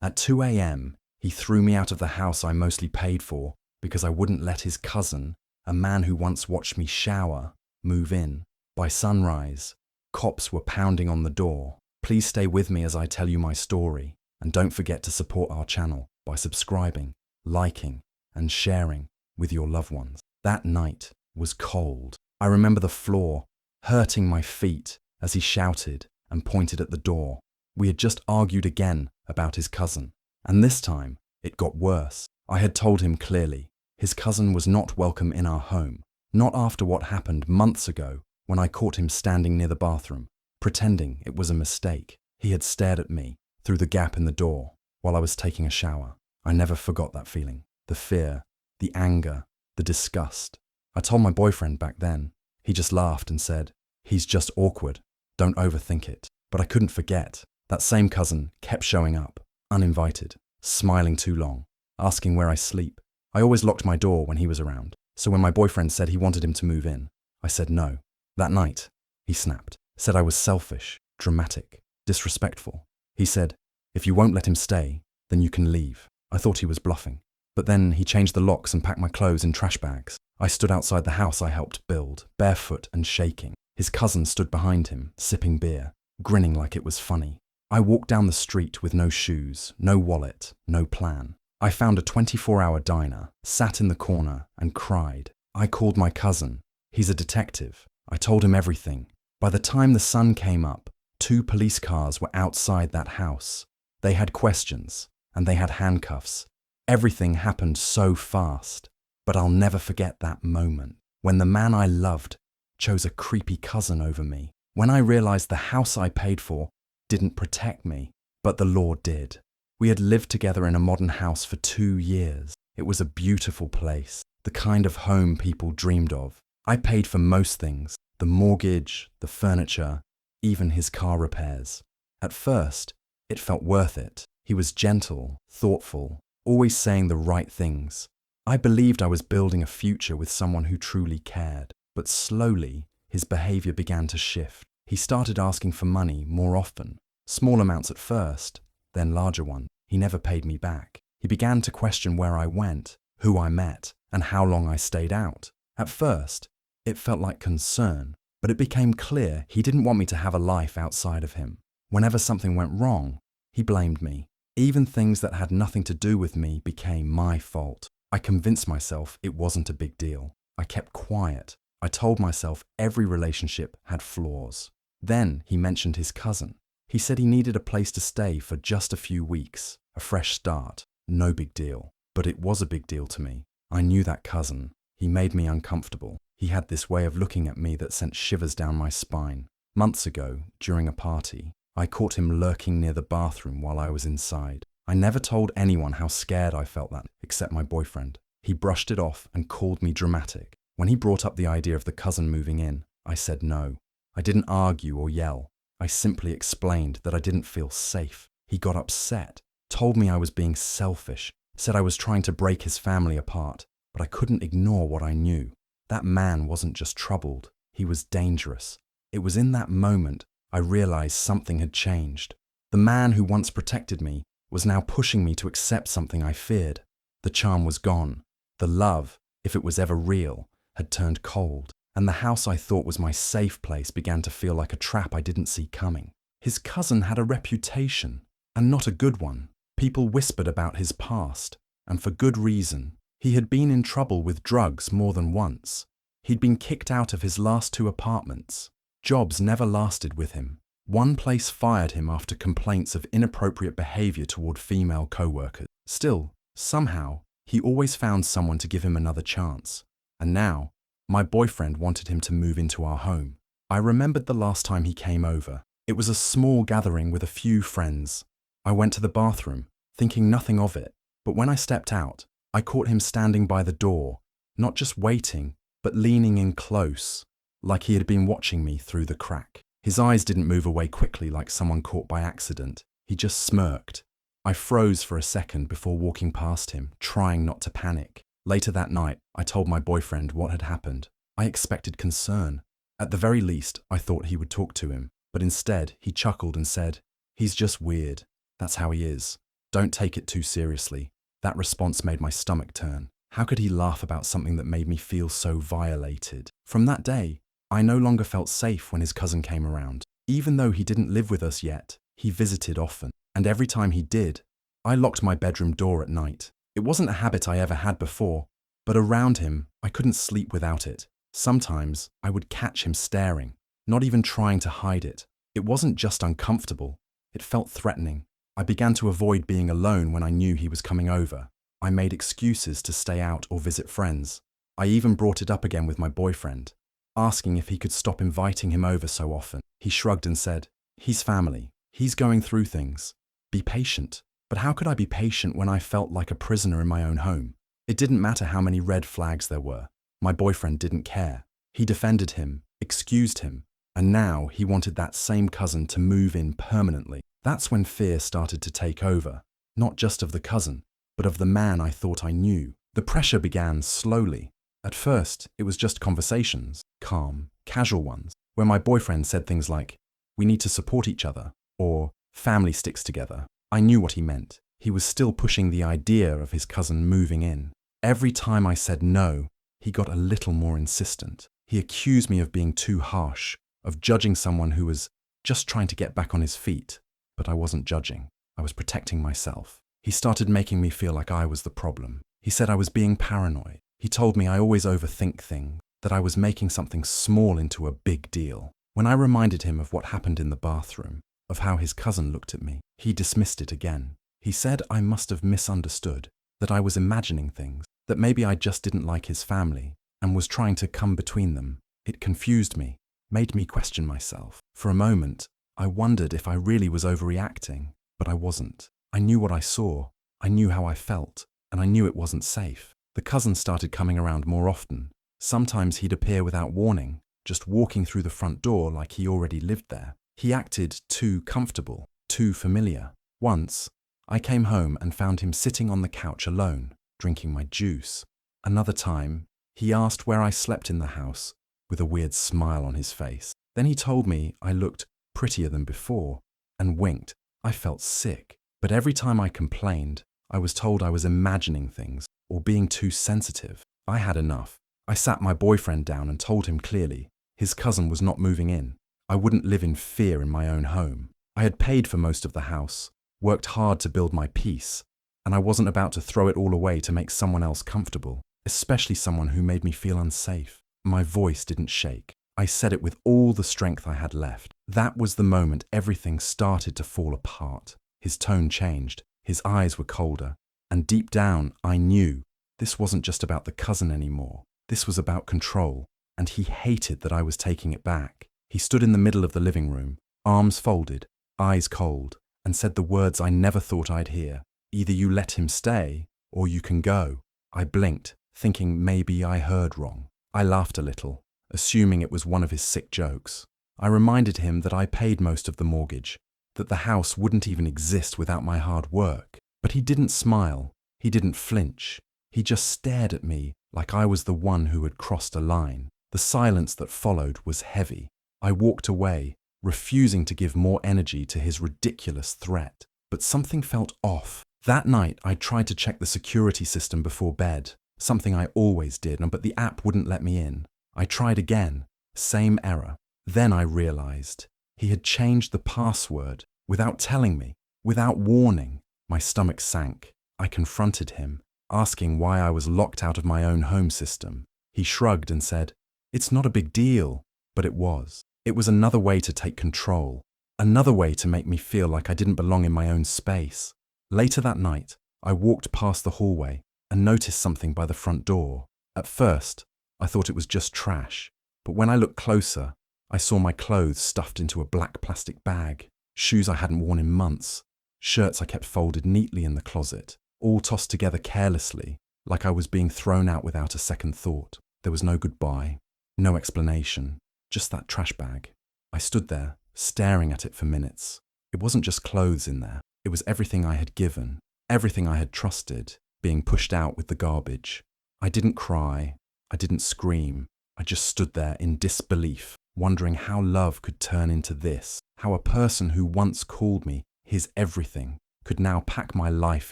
At 2 a.m., he threw me out of the house I mostly paid for because I wouldn't let his cousin, a man who once watched me shower, move in. By sunrise, cops were pounding on the door. Please stay with me as I tell you my story, and don't forget to support our channel by subscribing, liking, and sharing with your loved ones. That night was cold. I remember the floor hurting my feet as he shouted and pointed at the door. We had just argued again about his cousin, and this time it got worse. I had told him clearly his cousin was not welcome in our home, not after what happened months ago when I caught him standing near the bathroom, pretending it was a mistake. He had stared at me through the gap in the door while I was taking a shower. I never forgot that feeling, the fear, the anger, the disgust. I told my boyfriend back then. He just laughed and said, "He's just awkward, don't overthink it." But I couldn't forget. That same cousin kept showing up, uninvited, smiling too long, asking where I sleep. I always locked my door when he was around, so when my boyfriend said he wanted him to move in, I said no. That night, he snapped, said I was selfish, dramatic, disrespectful. He said, "If you won't let him stay, then you can leave." I thought he was bluffing. But then he changed the locks and packed my clothes in trash bags. I stood outside the house I helped build, barefoot and shaking. His cousin stood behind him, sipping beer, grinning like it was funny. I walked down the street with no shoes, no wallet, no plan. I found a 24-hour diner, sat in the corner and cried. I called my cousin. He's a detective. I told him everything. By the time the sun came up, 2 police cars were outside that house. They had questions, and they had handcuffs. Everything happened so fast. But I'll never forget that moment, when the man I loved chose a creepy cousin over me. When I realized the house I paid for didn't protect me, but the law did. We had lived together in a modern house for 2 years. It was a beautiful place, the kind of home people dreamed of. I paid for most things, the mortgage, the furniture, even his car repairs. At first, it felt worth it. He was gentle, thoughtful, always saying the right things. I believed I was building a future with someone who truly cared, but slowly his behavior began to shift. He started asking for money more often, small amounts at first, then larger ones. He never paid me back. He began to question where I went, who I met, and how long I stayed out. At first, it felt like concern, but it became clear he didn't want me to have a life outside of him. Whenever something went wrong, he blamed me. Even things that had nothing to do with me became my fault. I convinced myself it wasn't a big deal. I kept quiet. I told myself every relationship had flaws. Then he mentioned his cousin. He said he needed a place to stay for just a few weeks, a fresh start. No big deal. But it was a big deal to me. I knew that cousin. He made me uncomfortable. He had this way of looking at me that sent shivers down my spine. Months ago, during a party, I caught him lurking near the bathroom while I was inside. I never told anyone how scared I felt that, except my boyfriend. He brushed it off and called me dramatic. When he brought up the idea of the cousin moving in, I said no. I didn't argue or yell. I simply explained that I didn't feel safe. He got upset, told me I was being selfish, said I was trying to break his family apart, but I couldn't ignore what I knew. That man wasn't just troubled, he was dangerous. It was in that moment I realized something had changed. The man who once protected me was now pushing me to accept something I feared. The charm was gone. The love, if it was ever real, had turned cold, and the house I thought was my safe place began to feel like a trap I didn't see coming. His cousin had a reputation, and not a good one. People whispered about his past, and for good reason. He had been in trouble with drugs more than once. He'd been kicked out of his last 2 apartments. Jobs never lasted with him. One place fired him after complaints of inappropriate behavior toward female co-workers. Still, somehow, he always found someone to give him another chance. And now, my boyfriend wanted him to move into our home. I remembered the last time he came over. It was a small gathering with a few friends. I went to the bathroom, thinking nothing of it, but when I stepped out, I caught him standing by the door, not just waiting, but leaning in close, like he had been watching me through the crack. His eyes didn't move away quickly like someone caught by accident. He just smirked. I froze for a second before walking past him, trying not to panic. Later that night, I told my boyfriend what had happened. I expected concern. At the very least, I thought he would talk to him, but instead he chuckled and said, "He's just weird. That's how he is." "Don't take it too seriously." That response made my stomach turn. How could he laugh about something that made me feel so violated? From that day, I no longer felt safe when his cousin came around. Even though he didn't live with us yet, he visited often. And every time he did, I locked my bedroom door at night. It wasn't a habit I ever had before, but around him, I couldn't sleep without it. Sometimes, I would catch him staring, not even trying to hide it. It wasn't just uncomfortable, it felt threatening. I began to avoid being alone when I knew he was coming over. I made excuses to stay out or visit friends. I even brought it up again with my boyfriend, asking if he could stop inviting him over so often. He shrugged and said, "He's family. He's going through things. Be patient." But how could I be patient when I felt like a prisoner in my own home? It didn't matter how many red flags there were. My boyfriend didn't care. He defended him, excused him, and now he wanted that same cousin to move in permanently. That's when fear started to take over, not just of the cousin, but of the man I thought I knew. The pressure began slowly. At first, it was just conversations, calm, casual ones, where my boyfriend said things like, "We need to support each other," or "Family sticks together." I knew what he meant. He was still pushing the idea of his cousin moving in. Every time I said no, he got a little more insistent. He accused me of being too harsh, of judging someone who was just trying to get back on his feet. But I wasn't judging. I was protecting myself. He started making me feel like I was the problem. He said I was being paranoid. He told me I always overthink things, that I was making something small into a big deal. When I reminded him of what happened in the bathroom, of how his cousin looked at me, he dismissed it again. He said I must have misunderstood, that I was imagining things, that maybe I just didn't like his family and was trying to come between them. It confused me, made me question myself. For a moment, I wondered if I really was overreacting, but I wasn't. I knew what I saw, I knew how I felt, and I knew it wasn't safe. The cousin started coming around more often. Sometimes he'd appear without warning, just walking through the front door like he already lived there. He acted too comfortable, too familiar. Once, I came home and found him sitting on the couch alone, drinking my juice. Another time, he asked where I slept in the house, with a weird smile on his face. Then he told me I looked prettier than before, and winked. I felt sick. But every time I complained, I was told I was imagining things, or being too sensitive. I had enough. I sat my boyfriend down and told him clearly, his cousin was not moving in. I wouldn't live in fear in my own home. I had paid for most of the house, worked hard to build my peace, and I wasn't about to throw it all away to make someone else comfortable, especially someone who made me feel unsafe. My voice didn't shake. I said it with all the strength I had left. That was the moment everything started to fall apart. His tone changed, his eyes were colder, and deep down I knew this wasn't just about the cousin anymore. This was about control, and he hated that I was taking it back. He stood in the middle of the living room, arms folded, eyes cold, and said the words I never thought I'd hear. "Either you let him stay, or you can go." I blinked, thinking maybe I heard wrong. I laughed a little, assuming it was one of his sick jokes. I reminded him that I paid most of the mortgage, that the house wouldn't even exist without my hard work. But he didn't smile, he didn't flinch. He just stared at me like I was the one who had crossed a line. The silence that followed was heavy. I walked away, refusing to give more energy to his ridiculous threat. But something felt off. That night, I tried to check the security system before bed, something I always did, but the app wouldn't let me in. I tried again, same error. Then I realized he had changed the password without telling me, without warning. My stomach sank. I confronted him, asking why I was locked out of my own home system. He shrugged and said, "It's not a big deal," but it was. It was another way to take control, another way to make me feel like I didn't belong in my own space. Later that night, I walked past the hallway and noticed something by the front door. At first, I thought it was just trash, but when I looked closer, I saw my clothes stuffed into a black plastic bag, shoes I hadn't worn in months, shirts I kept folded neatly in the closet, all tossed together carelessly, like I was being thrown out without a second thought. There was no goodbye, no explanation, just that trash bag. I stood there, staring at it for minutes. It wasn't just clothes in there. It was everything I had given, everything I had trusted, being pushed out with the garbage. I didn't cry. I didn't scream. I just stood there in disbelief, wondering how love could turn into this, how a person who once called me his everything could now pack my life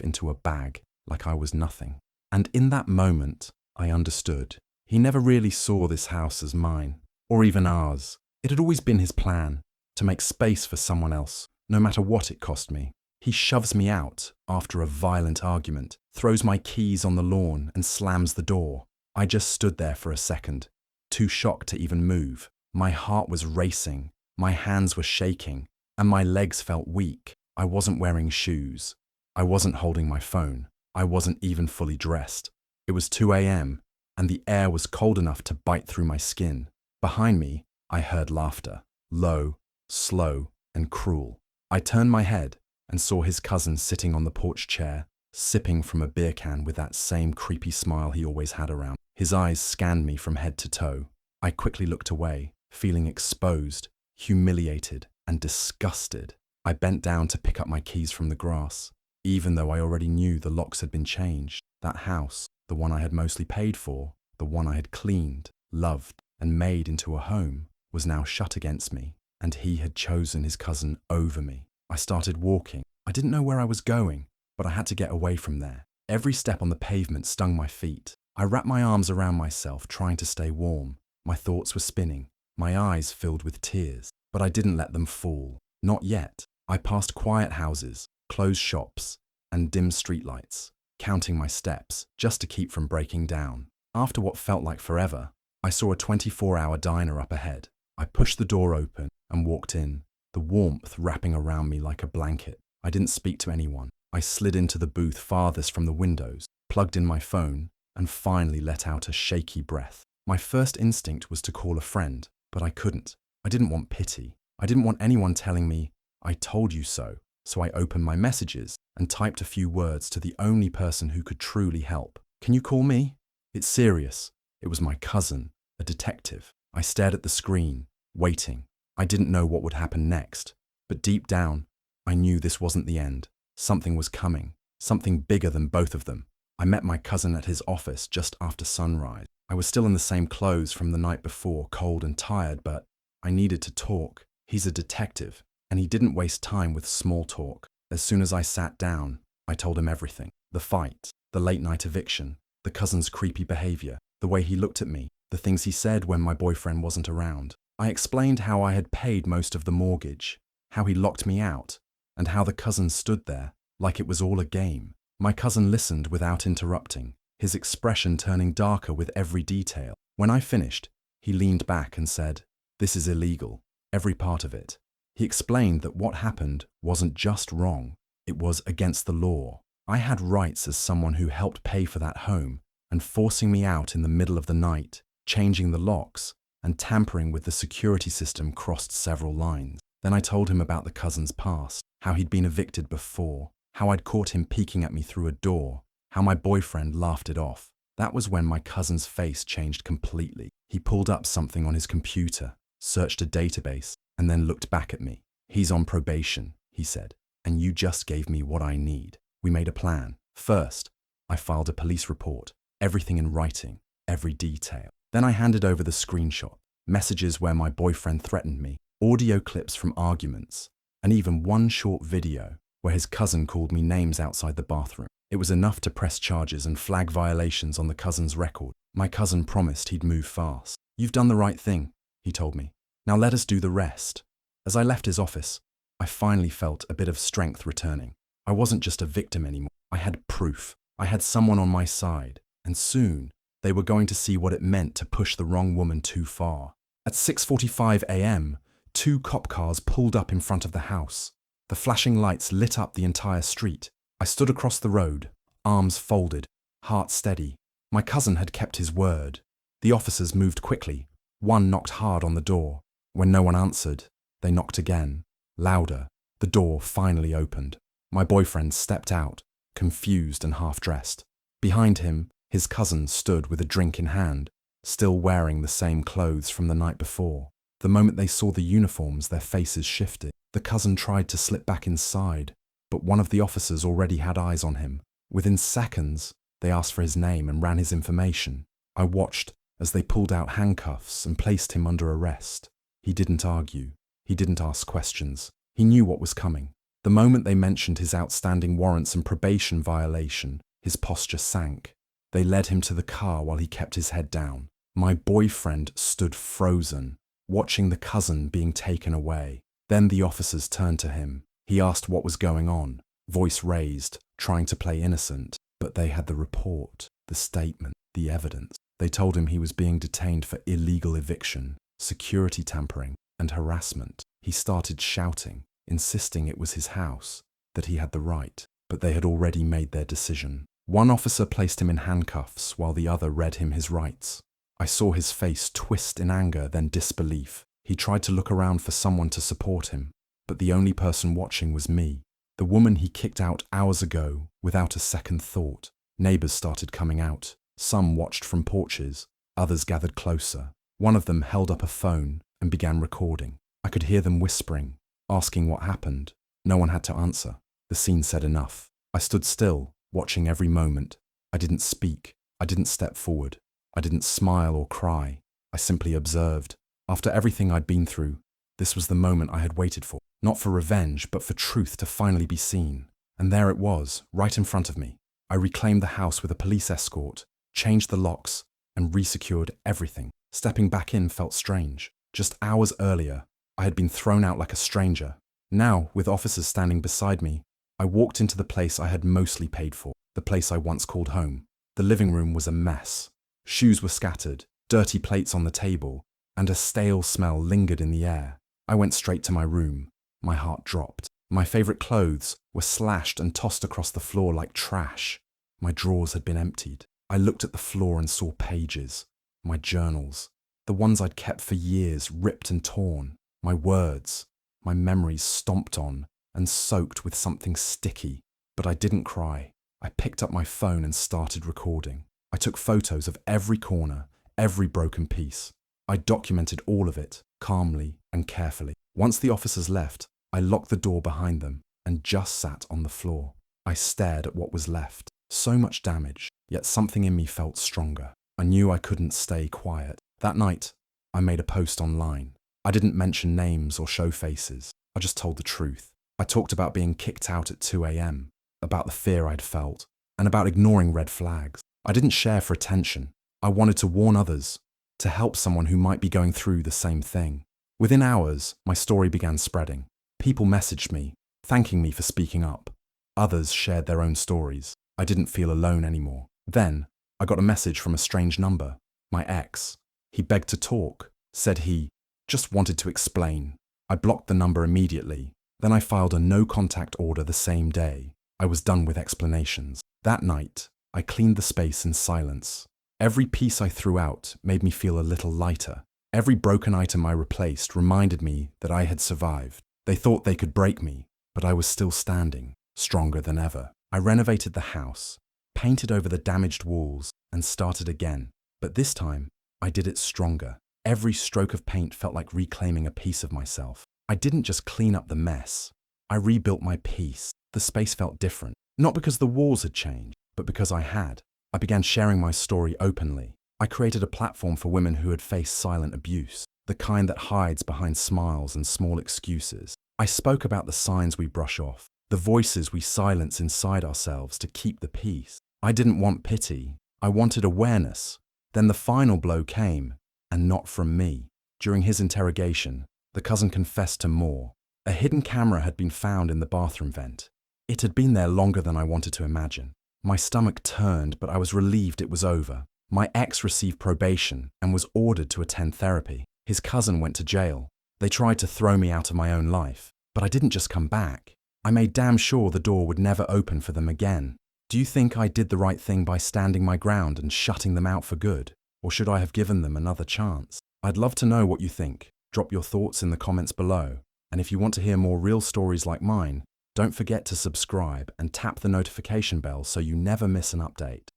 into a bag like I was nothing. And in that moment, I understood. He never really saw this house as mine, or even ours. It had always been his plan, to make space for someone else, no matter what it cost me. He shoves me out after a violent argument, throws my keys on the lawn and slams the door. I just stood there for a second, too shocked to even move. My heart was racing, my hands were shaking, and my legs felt weak. I wasn't wearing shoes. I wasn't holding my phone. I wasn't even fully dressed. It was 2 a.m., and the air was cold enough to bite through my skin. Behind me, I heard laughter, low, slow, and cruel. I turned my head and saw his cousin sitting on the porch chair, sipping from a beer can with that same creepy smile he always had around. His eyes scanned me from head to toe. I quickly looked away, feeling exposed, humiliated, and disgusted. I bent down to pick up my keys from the grass, even though I already knew the locks had been changed. That house, the one I had mostly paid for, the one I had cleaned, loved, and made into a home, was now shut against me, and he had chosen his cousin over me. I started walking. I didn't know where I was going, but I had to get away from there. Every step on the pavement stung my feet. I wrapped my arms around myself, trying to stay warm. My thoughts were spinning, my eyes filled with tears, but I didn't let them fall. Not yet. I passed quiet houses, closed shops, and dim streetlights, counting my steps just to keep from breaking down. After what felt like forever, I saw a 24-hour diner up ahead. I pushed the door open and walked in, the warmth wrapping around me like a blanket. I didn't speak to anyone. I slid into the booth farthest from the windows, plugged in my phone, and finally let out a shaky breath. My first instinct was to call a friend, but I couldn't. I didn't want pity. I didn't want anyone telling me, "I told you so." So I opened my messages and typed a few words to the only person who could truly help. "Can you call me? It's serious." It was my cousin, a detective. I stared at the screen, waiting. I didn't know what would happen next, but deep down, I knew this wasn't the end. Something was coming, something bigger than both of them. I met my cousin at his office just after sunrise. I was still in the same clothes from the night before, cold and tired, but I needed to talk. He's a detective, and he didn't waste time with small talk. As soon as I sat down, I told him everything. The fight, the late-night eviction, the cousin's creepy behavior, the way he looked at me, the things he said when my boyfriend wasn't around. I explained how I had paid most of the mortgage, how he locked me out, and how the cousin stood there like it was all a game. My cousin listened without interrupting, his expression turning darker with every detail. When I finished, he leaned back and said, "This is illegal, every part of it." He explained that what happened wasn't just wrong, it was against the law. I had rights as someone who helped pay for that home, and forcing me out in the middle of the night, changing the locks, and tampering with the security system crossed several lines. Then I told him about the cousin's past, how he'd been evicted before, how I'd caught him peeking at me through a door, how my boyfriend laughed it off. That was when my cousin's face changed completely. He pulled up something on his computer, searched a database, and then looked back at me. "He's on probation," he said, "and you just gave me what I need." We made a plan. First, I filed a police report, everything in writing, every detail. Then I handed over the screenshot, messages where my boyfriend threatened me, audio clips from arguments, and even one short video where his cousin called me names outside the bathroom. It was enough to press charges and flag violations on the cousin's record. My cousin promised he'd move fast. "You've done the right thing," he told me. "Now let us do the rest." As I left his office, I finally felt a bit of strength returning. I wasn't just a victim anymore. I had proof. I had someone on my side, and soon they were going to see what it meant to push the wrong woman too far. At 6:45 a.m., 2 cop cars pulled up in front of the house. The flashing lights lit up the entire street. I stood across the road, arms folded, heart steady. My cousin had kept his word. The officers moved quickly. One knocked hard on the door. When no one answered, they knocked again, louder. The door finally opened. My boyfriend stepped out, confused and half-dressed. Behind him, his cousin stood with a drink in hand, still wearing the same clothes from the night before. The moment they saw the uniforms, their faces shifted. The cousin tried to slip back inside, but one of the officers already had eyes on him. Within seconds, they asked for his name and ran his information. I watched as they pulled out handcuffs and placed him under arrest. He didn't argue. He didn't ask questions. He knew what was coming. The moment they mentioned his outstanding warrants and probation violation, his posture sank. They led him to the car while he kept his head down. My boyfriend stood frozen, watching the cousin being taken away. Then the officers turned to him. He asked what was going on, voice raised, trying to play innocent. But they had the report, the statement, the evidence. They told him he was being detained for illegal eviction, security tampering, and harassment. He started shouting, insisting it was his house, that he had the right, but they had already made their decision. One officer placed him in handcuffs while the other read him his rights. I saw his face twist in anger, then disbelief. He tried to look around for someone to support him, but the only person watching was me, the woman he kicked out hours ago without a second thought. Neighbors started coming out. Some watched from porches, others gathered closer. One of them held up a phone and began recording. I could hear them whispering, asking what happened. No one had to answer. The scene said enough. I stood still, watching every moment. I didn't speak. I didn't step forward. I didn't smile or cry. I simply observed. After everything I'd been through, this was the moment I had waited for. Not for revenge, but for truth to finally be seen. And there it was, right in front of me. I reclaimed the house with a police escort, changed the locks, and resecured everything. Stepping back in felt strange. Just hours earlier, I had been thrown out like a stranger. Now, with officers standing beside me, I walked into the place I had mostly paid for, the place I once called home. The living room was a mess. Shoes were scattered, dirty plates on the table, and a stale smell lingered in the air. I went straight to my room. My heart dropped. My favorite clothes were slashed and tossed across the floor like trash. My drawers had been emptied. I looked at the floor and saw pages. My journals, the ones I'd kept for years, ripped and torn. My words, my memories stomped on and soaked with something sticky. But I didn't cry. I picked up my phone and started recording. I took photos of every corner, every broken piece. I documented all of it, calmly and carefully. Once the officers left, I locked the door behind them and just sat on the floor. I stared at what was left. So much damage, yet something in me felt stronger. I knew I couldn't stay quiet. That night, I made a post online. I didn't mention names or show faces. I just told the truth. I talked about being kicked out at 2 a.m., about the fear I'd felt, and about ignoring red flags. I didn't share for attention. I wanted to warn others, to help someone who might be going through the same thing. Within hours, my story began spreading. People messaged me, thanking me for speaking up. Others shared their own stories. I didn't feel alone anymore. Then, I got a message from a strange number. My ex. He begged to talk, said he just wanted to explain. I blocked the number immediately. Then I filed a no-contact order the same day. I was done with explanations. That night, I cleaned the space in silence. Every piece I threw out made me feel a little lighter. Every broken item I replaced reminded me that I had survived. They thought they could break me, but I was still standing, stronger than ever. I renovated the house, painted over the damaged walls, and started again. But this time, I did it stronger. Every stroke of paint felt like reclaiming a piece of myself. I didn't just clean up the mess. I rebuilt my piece. The space felt different, not because the walls had changed, but because I had. I began sharing my story openly. I created a platform for women who had faced silent abuse, the kind that hides behind smiles and small excuses. I spoke about the signs we brush off, the voices we silence inside ourselves to keep the peace. I didn't want pity. I wanted awareness. Then the final blow came, and not from me. During his interrogation, the cousin confessed to more. A hidden camera had been found in the bathroom vent. It had been there longer than I wanted to imagine. My stomach turned, but I was relieved it was over. My ex received probation and was ordered to attend therapy. His cousin went to jail. They tried to throw me out of my own life, but I didn't just come back. I made damn sure the door would never open for them again. Do you think I did the right thing by standing my ground and shutting them out for good? Or should I have given them another chance? I'd love to know what you think. Drop your thoughts in the comments below. And if you want to hear more real stories like mine, don't forget to subscribe and tap the notification bell so you never miss an update.